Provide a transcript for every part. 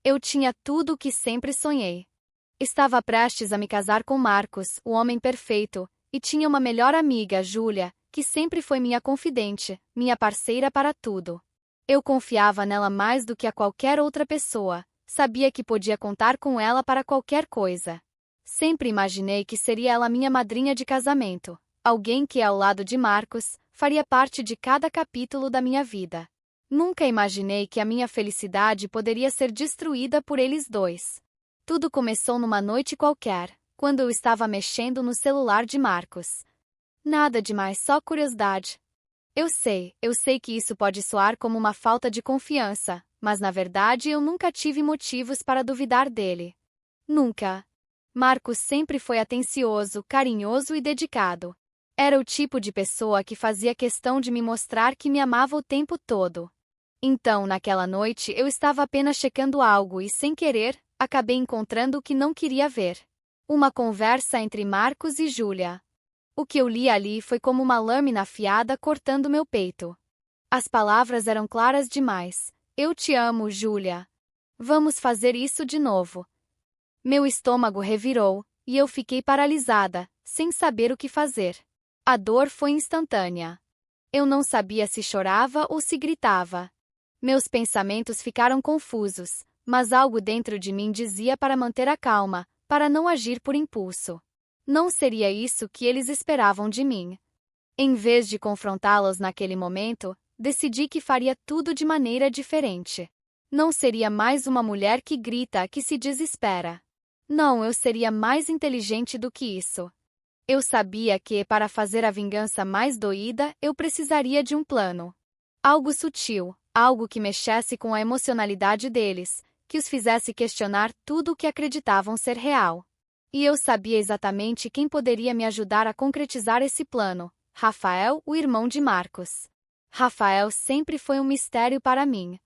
Eu tinha tudo o que sempre sonhei. Estava prestes a me casar com Marcos, o homem perfeito, e tinha uma melhor amiga, Júlia, que sempre foi minha confidente, minha parceira para tudo. Eu confiava nela mais do que a qualquer outra pessoa, sabia que podia contar com ela para qualquer coisa. Sempre imaginei que seria ela minha madrinha de casamento, alguém que, ao lado de Marcos, faria parte de cada capítulo da minha vida. Nunca imaginei que a minha felicidade poderia ser destruída por eles dois. Tudo começou numa noite qualquer, quando eu estava mexendo no celular de Marcos. Nada demais, só curiosidade. Eu sei que isso pode soar como uma falta de confiança, mas na verdade eu nunca tive motivos para duvidar dele. Nunca. Marcos sempre foi atencioso, carinhoso e dedicado. Era o tipo de pessoa que fazia questão de me mostrar que me amava o tempo todo. Então, naquela noite, eu estava apenas checando algo e, sem querer, acabei encontrando o que não queria ver. Uma conversa entre Marcos e Júlia. O que eu li ali foi como uma lâmina afiada cortando meu peito. As palavras eram claras demais. Eu te amo, Júlia. Vamos fazer isso de novo. Meu estômago revirou, e eu fiquei paralisada, sem saber o que fazer. A dor foi instantânea. Eu não sabia se chorava ou se gritava. Meus pensamentos ficaram confusos, mas algo dentro de mim dizia para manter a calma, para não agir por impulso. Não seria isso que eles esperavam de mim. Em vez de confrontá-los naquele momento, decidi que faria tudo de maneira diferente. Não seria mais uma mulher que grita, que se desespera. Não, eu seria mais inteligente do que isso. Eu sabia que, para fazer a vingança mais doída, eu precisaria de um plano. Algo sutil, algo que mexesse com a emocionalidade deles, que os fizesse questionar tudo o que acreditavam ser real. E eu sabia exatamente quem poderia me ajudar a concretizar esse plano: Rafael, o irmão de Marcos. Rafael sempre foi um mistério para mim.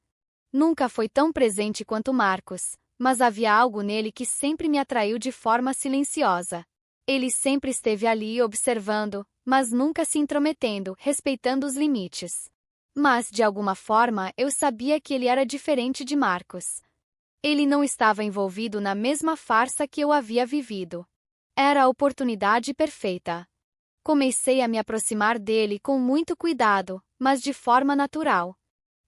Nunca foi tão presente quanto Marcos, mas havia algo nele que sempre me atraiu de forma silenciosa. Ele sempre esteve ali observando, mas nunca se intrometendo, respeitando os limites. Mas, de alguma forma, eu sabia que ele era diferente de Marcos. Ele não estava envolvido na mesma farsa que eu havia vivido. Era a oportunidade perfeita. Comecei a me aproximar dele com muito cuidado, mas de forma natural.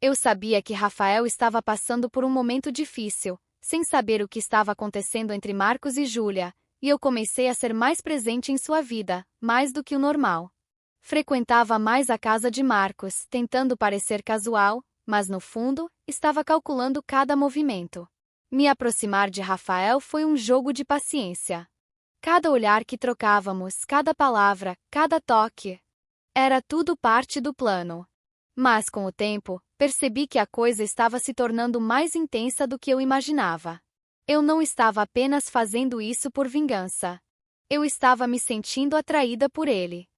Eu sabia que Rafael estava passando por um momento difícil, sem saber o que estava acontecendo entre Marcos e Júlia, e eu comecei a ser mais presente em sua vida, mais do que o normal. Frequentava mais a casa de Marcos, tentando parecer casual, mas no fundo, estava calculando cada movimento. Me aproximar de Rafael foi um jogo de paciência. Cada olhar que trocávamos, cada palavra, cada toque. Era tudo parte do plano. Mas, com o tempo, percebi que a coisa estava se tornando mais intensa do que eu imaginava. Eu não estava apenas fazendo isso por vingança. Eu estava me sentindo atraída por ele.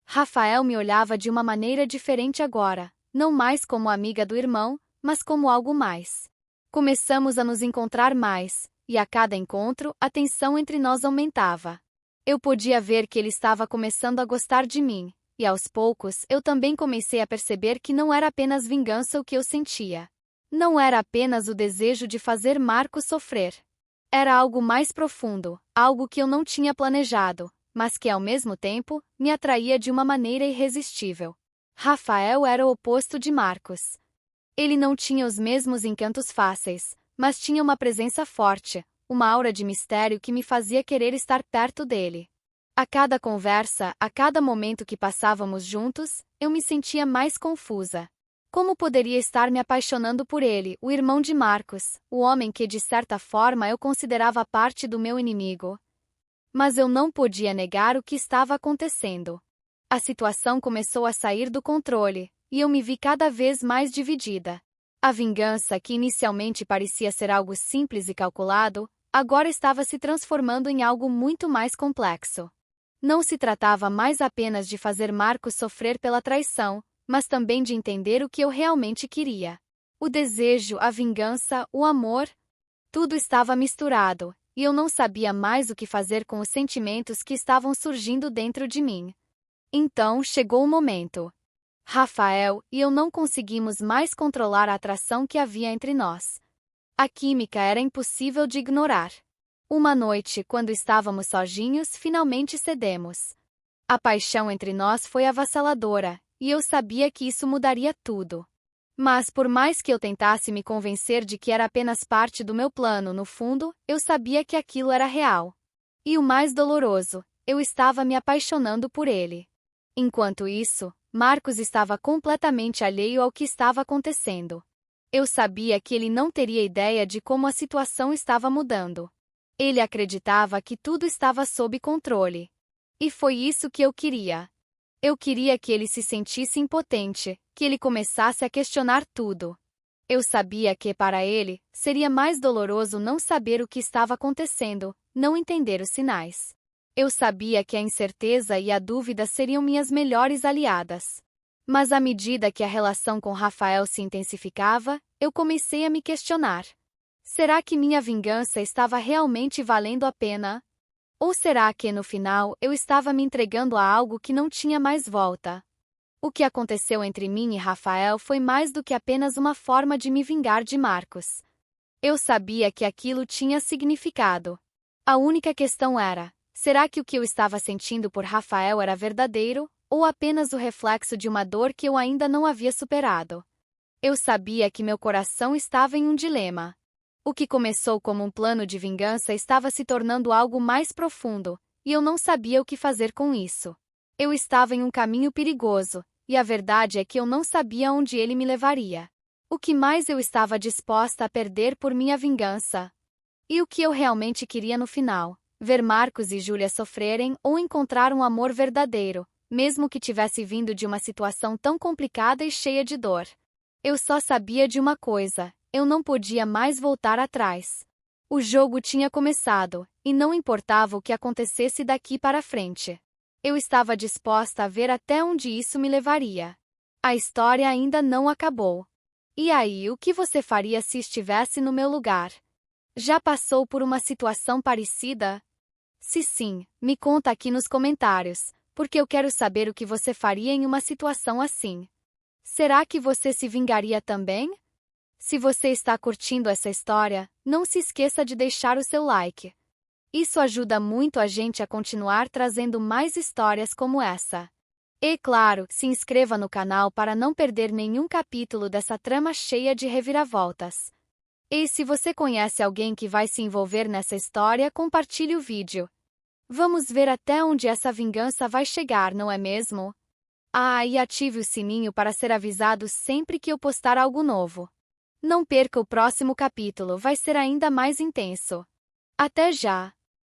Rafael me olhava de uma maneira diferente agora, não mais como amiga do irmão, mas como algo mais. Começamos a nos encontrar mais, e a cada encontro, a tensão entre nós aumentava. Eu podia ver que ele estava começando a gostar de mim, e aos poucos eu também comecei a perceber que não era apenas vingança o que eu sentia. Não era apenas o desejo de fazer Marcos sofrer. Era algo mais profundo, algo que eu não tinha planejado, mas que ao mesmo tempo me atraía de uma maneira irresistível. Rafael era o oposto de Marcos. Ele não tinha os mesmos encantos fáceis, mas tinha uma presença forte, uma aura de mistério que me fazia querer estar perto dele. A cada conversa, a cada momento que passávamos juntos, eu me sentia mais confusa. Como poderia estar me apaixonando por ele, o irmão de Marcos, o homem que de certa forma eu considerava parte do meu inimigo? Mas eu não podia negar o que estava acontecendo. A situação começou a sair do controle, e eu me vi cada vez mais dividida. A vingança, que inicialmente parecia ser algo simples e calculado, agora estava se transformando em algo muito mais complexo. Não se tratava mais apenas de fazer Marcos sofrer pela traição, mas também de entender o que eu realmente queria. O desejo, a vingança, o amor, tudo estava misturado, e eu não sabia mais o que fazer com os sentimentos que estavam surgindo dentro de mim. Então chegou o momento. Rafael e eu não conseguimos mais controlar a atração que havia entre nós. A química era impossível de ignorar. Uma noite, quando estávamos sozinhos, finalmente cedemos. A paixão entre nós foi avassaladora, e eu sabia que isso mudaria tudo. Mas por mais que eu tentasse me convencer de que era apenas parte do meu plano, no fundo, eu sabia que aquilo era real. E o mais doloroso, eu estava me apaixonando por ele. Enquanto isso, Marcos estava completamente alheio ao que estava acontecendo. Eu sabia que ele não teria ideia de como a situação estava mudando. Ele acreditava que tudo estava sob controle. E foi isso que eu queria. Eu queria que ele se sentisse impotente, que ele começasse a questionar tudo. Eu sabia que, para ele, seria mais doloroso não saber o que estava acontecendo, não entender os sinais. Eu sabia que a incerteza e a dúvida seriam minhas melhores aliadas. Mas à medida que a relação com Rafael se intensificava, eu comecei a me questionar. Será que minha vingança estava realmente valendo a pena? Ou será que, no final, eu estava me entregando a algo que não tinha mais volta? O que aconteceu entre mim e Rafael foi mais do que apenas uma forma de me vingar de Marcos. Eu sabia que aquilo tinha significado. A única questão era: será que o que eu estava sentindo por Rafael era verdadeiro, ou apenas o reflexo de uma dor que eu ainda não havia superado? Eu sabia que meu coração estava em um dilema. O que começou como um plano de vingança estava se tornando algo mais profundo, e eu não sabia o que fazer com isso. Eu estava em um caminho perigoso, e a verdade é que eu não sabia onde ele me levaria. O que mais eu estava disposta a perder por minha vingança? E o que eu realmente queria no final? Ver Marcos e Júlia sofrerem ou encontrar um amor verdadeiro, mesmo que tivesse vindo de uma situação tão complicada e cheia de dor. Eu só sabia de uma coisa: eu não podia mais voltar atrás. O jogo tinha começado, e não importava o que acontecesse daqui para frente. Eu estava disposta a ver até onde isso me levaria. A história ainda não acabou. E aí, o que você faria se estivesse no meu lugar? Já passou por uma situação parecida? Se sim, me conta aqui nos comentários, porque eu quero saber o que você faria em uma situação assim. Será que você se vingaria também? Se você está curtindo essa história, não se esqueça de deixar o seu like. Isso ajuda muito a gente a continuar trazendo mais histórias como essa. E claro, se inscreva no canal para não perder nenhum capítulo dessa trama cheia de reviravoltas. E se você conhece alguém que vai se envolver nessa história, compartilhe o vídeo. Vamos ver até onde essa vingança vai chegar, não é mesmo? Ah, e ative o sininho para ser avisado sempre que eu postar algo novo. Não perca o próximo capítulo, vai ser ainda mais intenso. Até já!